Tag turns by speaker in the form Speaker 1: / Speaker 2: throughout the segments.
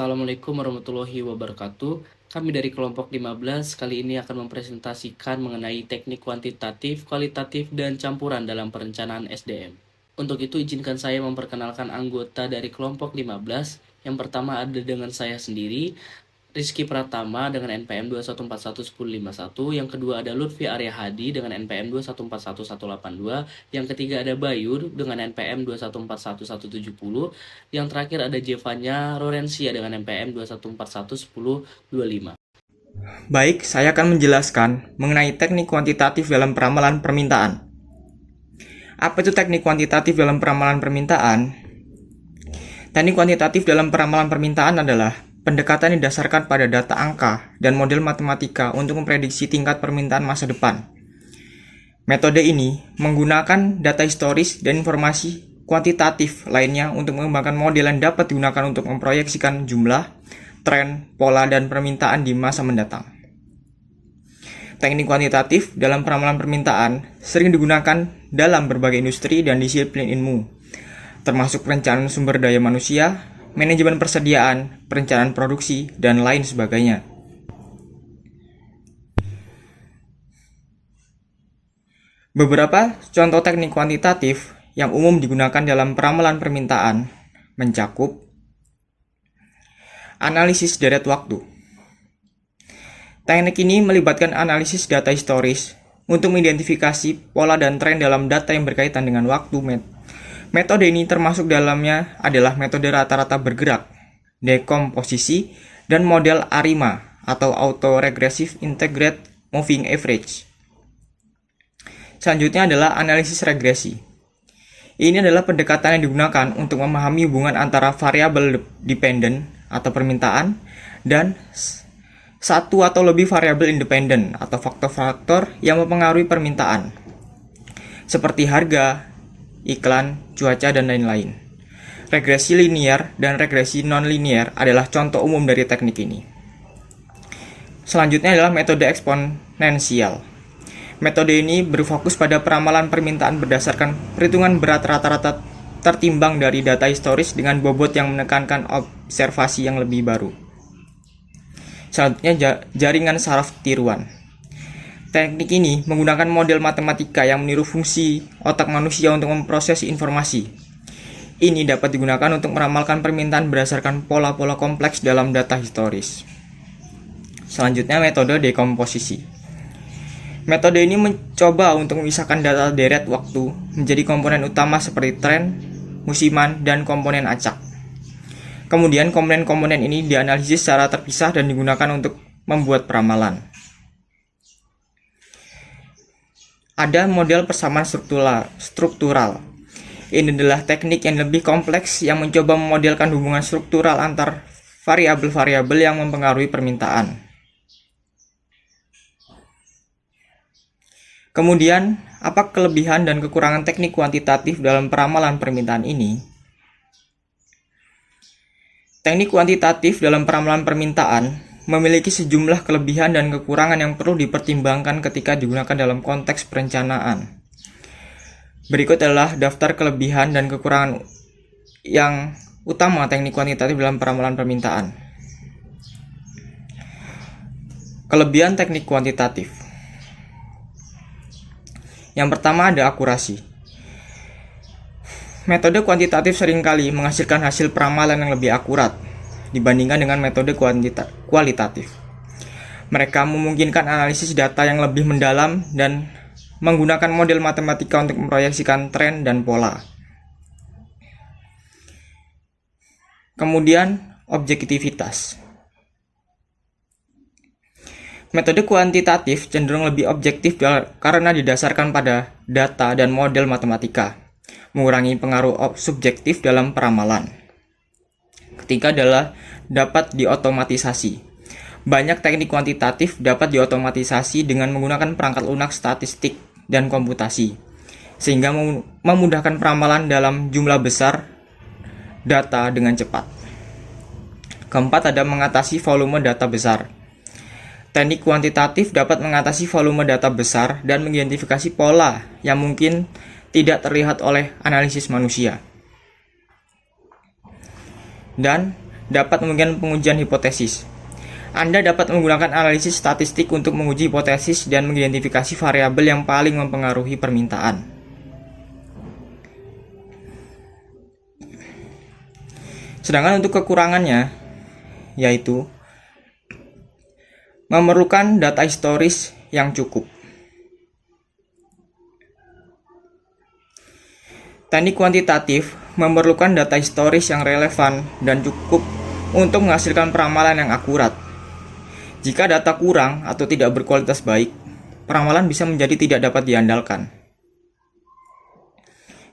Speaker 1: Assalamualaikum warahmatullahi wabarakatuh. Kami dari kelompok 15 kali ini akan mempresentasikan mengenai teknik kuantitatif, kualitatif, dan campuran dalam perencanaan SDM. Untuk itu izinkan saya memperkenalkan anggota dari kelompok 15. Yang pertama ada dengan saya sendiri, Rizky Pratama dengan NPM 2141151, yang kedua ada Lutfi Arya Hadi dengan NPM 2141182, yang ketiga ada Bayu dengan NPM 2141170, yang terakhir ada Jevanya Rorencia dengan NPM 214111025.
Speaker 2: Baik, saya akan menjelaskan mengenai teknik kuantitatif dalam peramalan permintaan. Apa itu teknik kuantitatif dalam peramalan permintaan? Teknik kuantitatif dalam peramalan permintaan adalah pendekatan yang didasarkan pada data angka dan model matematika untuk memprediksi tingkat permintaan masa depan. Metode ini menggunakan data historis dan informasi kuantitatif lainnya untuk mengembangkan model yang dapat digunakan untuk memproyeksikan jumlah, tren, pola, dan permintaan di masa mendatang. Teknik kuantitatif dalam peramalan permintaan sering digunakan dalam berbagai industri dan disiplin ilmu, termasuk perencanaan sumber daya manusia, manajemen persediaan, perencanaan produksi, dan lain sebagainya. Beberapa contoh teknik kuantitatif yang umum digunakan dalam peramalan permintaan mencakup analisis deret waktu. Teknik ini melibatkan analisis data historis untuk mengidentifikasi pola dan tren dalam data yang berkaitan dengan waktu. Metode ini termasuk dalamnya adalah metode rata-rata bergerak, dekomposisi, dan model ARIMA atau Auto-Regressive Integrated Moving Average. Selanjutnya adalah analisis regresi. Ini adalah pendekatan yang digunakan untuk memahami hubungan antara variabel dependent atau permintaan dan satu atau lebih variabel independen atau faktor-faktor yang mempengaruhi permintaan, seperti harga, iklan, cuaca, dan lain-lain. Regresi linear dan regresi non-linear adalah contoh umum dari teknik ini. Selanjutnya adalah metode eksponensial. Metode ini berfokus pada peramalan permintaan berdasarkan perhitungan berat rata-rata tertimbang dari data historis dengan bobot yang menekankan observasi yang lebih baru. Selanjutnya jaringan saraf tiruan. Teknik ini menggunakan model matematika yang meniru fungsi otak manusia untuk memproses informasi. Ini dapat digunakan untuk meramalkan permintaan berdasarkan pola-pola kompleks dalam data historis. Selanjutnya metode dekomposisi. Metode ini mencoba untuk memisahkan data deret waktu menjadi komponen utama seperti tren, musiman, dan komponen acak. Kemudian komponen-komponen ini dianalisis secara terpisah dan digunakan untuk membuat peramalan. Ada model persamaan struktural. Ini adalah teknik yang lebih kompleks yang mencoba memodelkan hubungan struktural antar variabel-variabel yang mempengaruhi permintaan. Kemudian, apa kelebihan dan kekurangan teknik kuantitatif dalam peramalan permintaan ini? Teknik kuantitatif dalam peramalan permintaan memiliki sejumlah kelebihan dan kekurangan yang perlu dipertimbangkan ketika digunakan dalam konteks perencanaan. Berikut adalah daftar kelebihan dan kekurangan yang utama teknik kuantitatif dalam peramalan permintaan. Kelebihan teknik kuantitatif. Yang pertama ada akurasi. Metode kuantitatif seringkali menghasilkan hasil peramalan yang lebih akurat dibandingkan dengan metode kualitatif. Mereka memungkinkan analisis data yang lebih mendalam dan menggunakan model matematika untuk memproyeksikan tren dan pola. Kemudian, objektivitas. Metode kuantitatif cenderung lebih objektif karena didasarkan pada data dan model matematika, mengurangi pengaruh subjektif dalam peramalan. Ketiga adalah dapat diotomatisasi. Banyak teknik kuantitatif dapat diotomatisasi dengan menggunakan perangkat lunak statistik dan komputasi, sehingga memudahkan peramalan dalam jumlah besar data dengan cepat. Keempat ada mengatasi volume data besar. Teknik kuantitatif dapat mengatasi volume data besar dan mengidentifikasi pola yang mungkin tidak terlihat oleh analisis manusia. Dan dapat memungkinkan pengujian hipotesis. Anda dapat menggunakan analisis statistik untuk menguji hipotesis dan mengidentifikasi variabel yang paling mempengaruhi permintaan. Sedangkan untuk kekurangannya, yaitu memerlukan data historis yang cukup. Teknik kuantitatif memerlukan data historis yang relevan dan cukup untuk menghasilkan peramalan yang akurat. Jika data kurang atau tidak berkualitas baik, peramalan bisa menjadi tidak dapat diandalkan.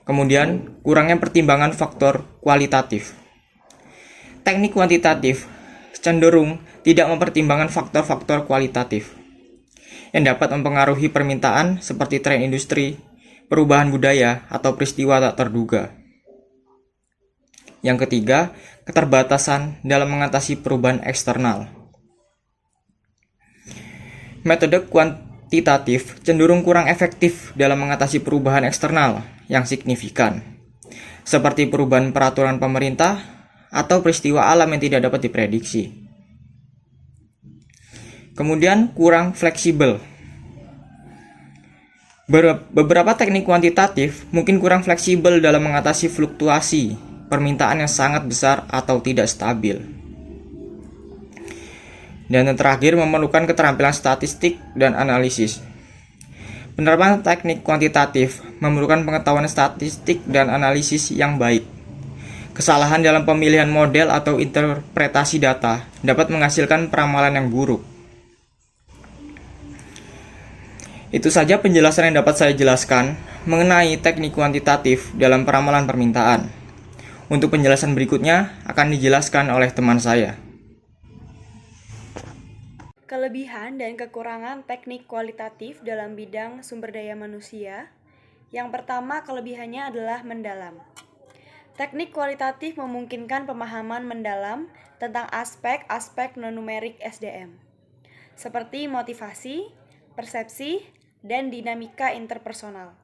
Speaker 2: Kemudian, kurangnya pertimbangan faktor kualitatif. Teknik kuantitatif cenderung tidak mempertimbangkan faktor-faktor kualitatif yang dapat mempengaruhi permintaan seperti tren industri, perubahan budaya, atau peristiwa tak terduga. Yang ketiga, keterbatasan dalam mengatasi perubahan eksternal. Metode kuantitatif cenderung kurang efektif dalam mengatasi perubahan eksternal yang signifikan, seperti perubahan peraturan pemerintah atau peristiwa alam yang tidak dapat diprediksi. Kemudian, kurang fleksibel. Beberapa teknik kuantitatif mungkin kurang fleksibel dalam mengatasi fluktuasi permintaan yang sangat besar atau tidak stabil. Dan yang terakhir, memerlukan keterampilan statistik dan analisis. Penerapan teknik kuantitatif memerlukan pengetahuan statistik dan analisis yang baik. Kesalahan dalam pemilihan model atau interpretasi data dapat menghasilkan peramalan yang buruk. Itu saja penjelasan yang dapat saya jelaskan mengenai teknik kuantitatif dalam peramalan permintaan. Untuk penjelasan berikutnya akan dijelaskan oleh teman saya.
Speaker 3: Kelebihan dan kekurangan teknik kualitatif dalam bidang sumber daya manusia. Yang pertama, kelebihannya adalah mendalam. Teknik kualitatif memungkinkan pemahaman mendalam tentang aspek-aspek non-numerik SDM, seperti motivasi, persepsi, dan dinamika interpersonal.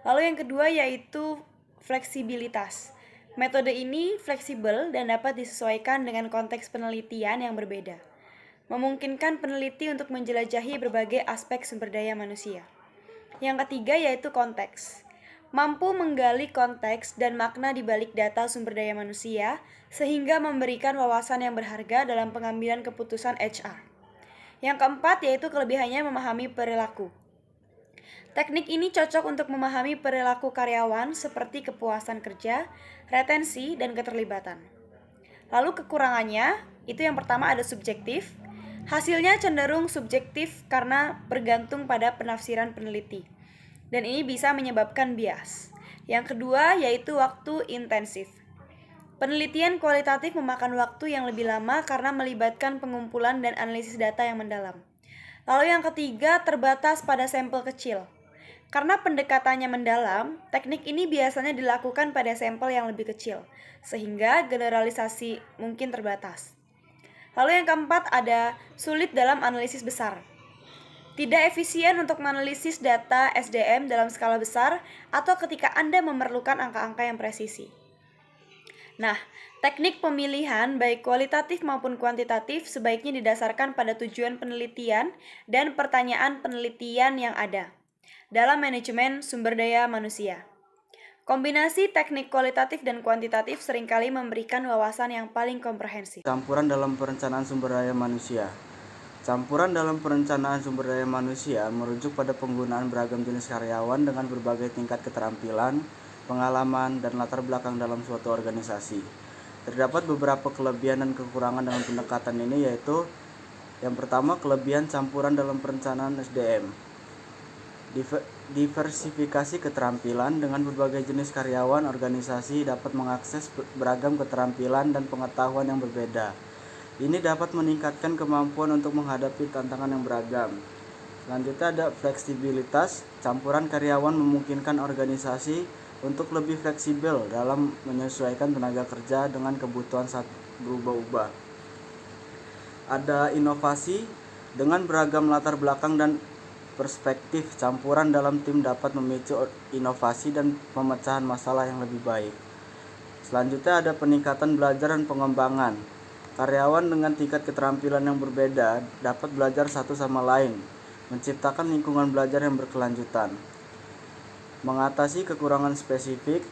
Speaker 3: Lalu yang kedua yaitu fleksibilitas. Metode ini fleksibel dan dapat disesuaikan dengan konteks penelitian yang berbeda, memungkinkan peneliti untuk menjelajahi berbagai aspek sumber daya manusia. Yang ketiga yaitu konteks. Mampu menggali konteks dan makna di balik data sumber daya manusia sehingga memberikan wawasan yang berharga dalam pengambilan keputusan HR. Yang keempat yaitu kelebihannya memahami perilaku. Teknik ini cocok untuk memahami perilaku karyawan seperti kepuasan kerja, retensi, dan keterlibatan. Lalu kekurangannya, itu yang pertama ada subjektif. Hasilnya cenderung subjektif karena bergantung pada penafsiran peneliti. Dan ini bisa menyebabkan bias. Yang kedua yaitu waktu intensif. Penelitian kualitatif memakan waktu yang lebih lama karena melibatkan pengumpulan dan analisis data yang mendalam. Lalu yang ketiga, terbatas pada sampel kecil. Karena pendekatannya mendalam, teknik ini biasanya dilakukan pada sampel yang lebih kecil, sehingga generalisasi mungkin terbatas. Lalu yang keempat ada sulit dalam analisis besar. Tidak efisien untuk menganalisis data SDM dalam skala besar atau ketika Anda memerlukan angka-angka yang presisi. Nah, teknik pemilihan baik kualitatif maupun kuantitatif sebaiknya didasarkan pada tujuan penelitian dan pertanyaan penelitian yang ada dalam manajemen sumber daya manusia. Kombinasi teknik kualitatif dan kuantitatif seringkali memberikan wawasan yang paling komprehensif.
Speaker 4: Campuran dalam perencanaan sumber daya manusia. Campuran dalam perencanaan sumber daya manusia merujuk pada penggunaan beragam jenis karyawan dengan berbagai tingkat keterampilan, pengalaman, dan latar belakang dalam suatu organisasi. Terdapat beberapa kelebihan dan kekurangan dalam pendekatan ini, yaitu yang pertama, kelebihan campuran dalam perencanaan SDM. Diversifikasi keterampilan dengan berbagai jenis karyawan, organisasi dapat mengakses beragam keterampilan dan pengetahuan yang berbeda. Ini dapat meningkatkan kemampuan untuk menghadapi tantangan yang beragam. Selanjutnya ada fleksibilitas. Campuran karyawan memungkinkan organisasi untuk lebih fleksibel dalam menyesuaikan tenaga kerja dengan kebutuhan saat berubah-ubah. Ada inovasi. Dengan beragam latar belakang dan perspektif, campuran dalam tim dapat memicu inovasi dan pemecahan masalah yang lebih baik. Selanjutnya ada peningkatan belajar dan pengembangan. Karyawan dengan tingkat keterampilan yang berbeda dapat belajar satu sama lain, menciptakan lingkungan belajar yang berkelanjutan. Mengatasi kekurangan spesifik,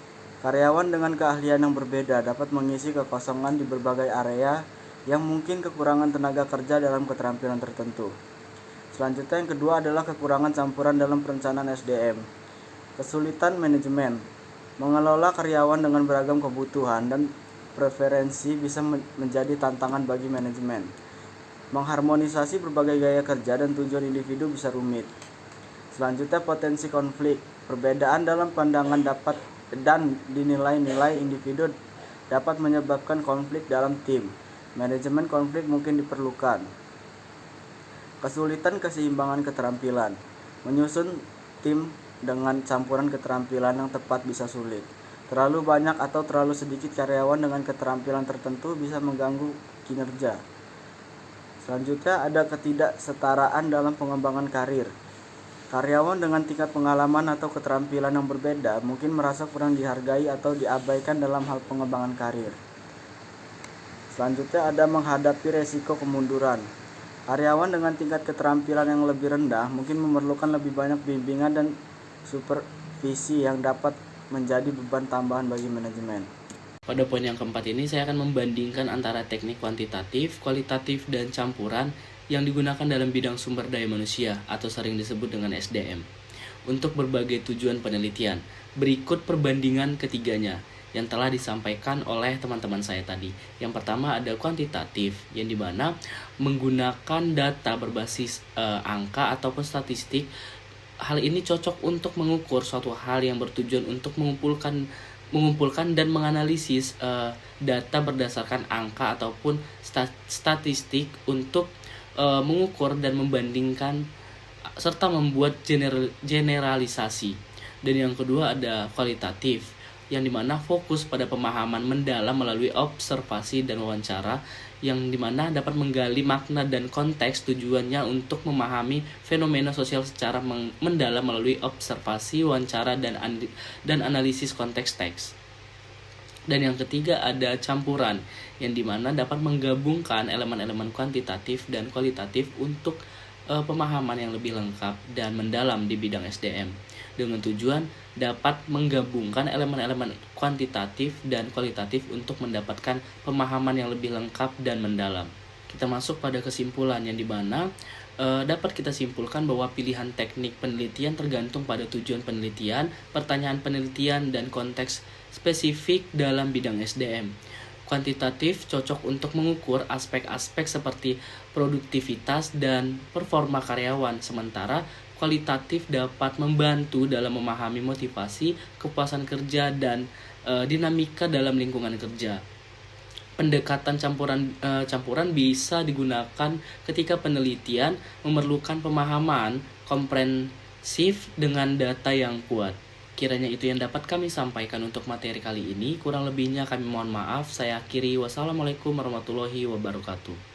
Speaker 4: karyawan dengan keahlian yang berbeda dapat mengisi kekosongan di berbagai area yang mungkin kekurangan tenaga kerja dalam keterampilan tertentu. Selanjutnya yang kedua adalah kekurangan campuran dalam perencanaan SDM. Kesulitan manajemen. Mengelola karyawan dengan beragam kebutuhan dan preferensi bisa menjadi tantangan bagi manajemen. Mengharmonisasi berbagai gaya kerja dan tujuan individu bisa rumit. Selanjutnya potensi konflik. Perbedaan dalam pandangan dapat dan dinilai-nilai individu dapat menyebabkan konflik dalam tim. Manajemen konflik mungkin diperlukan. Kesulitan keseimbangan keterampilan. Menyusun tim dengan campuran keterampilan yang tepat bisa sulit. Terlalu banyak atau terlalu sedikit karyawan dengan keterampilan tertentu bisa mengganggu kinerja. Selanjutnya ada ketidaksetaraan dalam pengembangan karir. Karyawan dengan tingkat pengalaman atau keterampilan yang berbeda mungkin merasa kurang dihargai atau diabaikan dalam hal pengembangan karir. Selanjutnya ada menghadapi resiko kemunduran. Karyawan dengan tingkat keterampilan yang lebih rendah mungkin memerlukan lebih banyak bimbingan dan supervisi yang dapat menjadi beban tambahan bagi manajemen.
Speaker 1: Pada poin yang keempat ini saya akan membandingkan antara teknik kuantitatif, kualitatif, dan campuran yang digunakan dalam bidang sumber daya manusia atau sering disebut dengan SDM untuk berbagai tujuan penelitian. Berikut perbandingan ketiganya yang telah disampaikan oleh teman-teman saya tadi. Yang pertama ada kuantitatif, yang dimana menggunakan data berbasis angka ataupun statistik. Hal ini cocok untuk mengukur suatu hal yang bertujuan untuk mengumpulkan dan menganalisis data berdasarkan angka ataupun statistik untuk mengukur dan membandingkan serta membuat generalisasi. Dan yang kedua ada kualitatif, yang dimana fokus pada pemahaman mendalam melalui observasi dan wawancara, yang dimana dapat menggali makna dan konteks tujuannya untuk memahami fenomena sosial secara mendalam melalui observasi, wawancara, dan analisis konteks teks. Dan yang ketiga ada campuran, yang dimana dapat menggabungkan elemen-elemen kuantitatif dan kualitatif untuk pemahaman yang lebih lengkap dan mendalam di bidang SDM, dengan tujuan dapat menggabungkan elemen-elemen kuantitatif dan kualitatif untuk mendapatkan pemahaman yang lebih lengkap dan mendalam. Kita masuk pada kesimpulan, yang dimana dapat kita simpulkan bahwa pilihan teknik penelitian tergantung pada tujuan penelitian, pertanyaan penelitian, dan konteks spesifik dalam bidang SDM. Kuantitatif cocok untuk mengukur aspek-aspek seperti produktivitas dan performa karyawan, sementara kualitatif dapat membantu dalam memahami motivasi, kepuasan kerja, dan dinamika dalam lingkungan kerja. Pendekatan campuran bisa digunakan ketika penelitian memerlukan pemahaman komprehensif dengan data yang kuat. Kiranya itu yang dapat kami sampaikan untuk materi kali ini. Kurang lebihnya kami mohon maaf. Saya akhiri. Wassalamualaikum warahmatullahi wabarakatuh.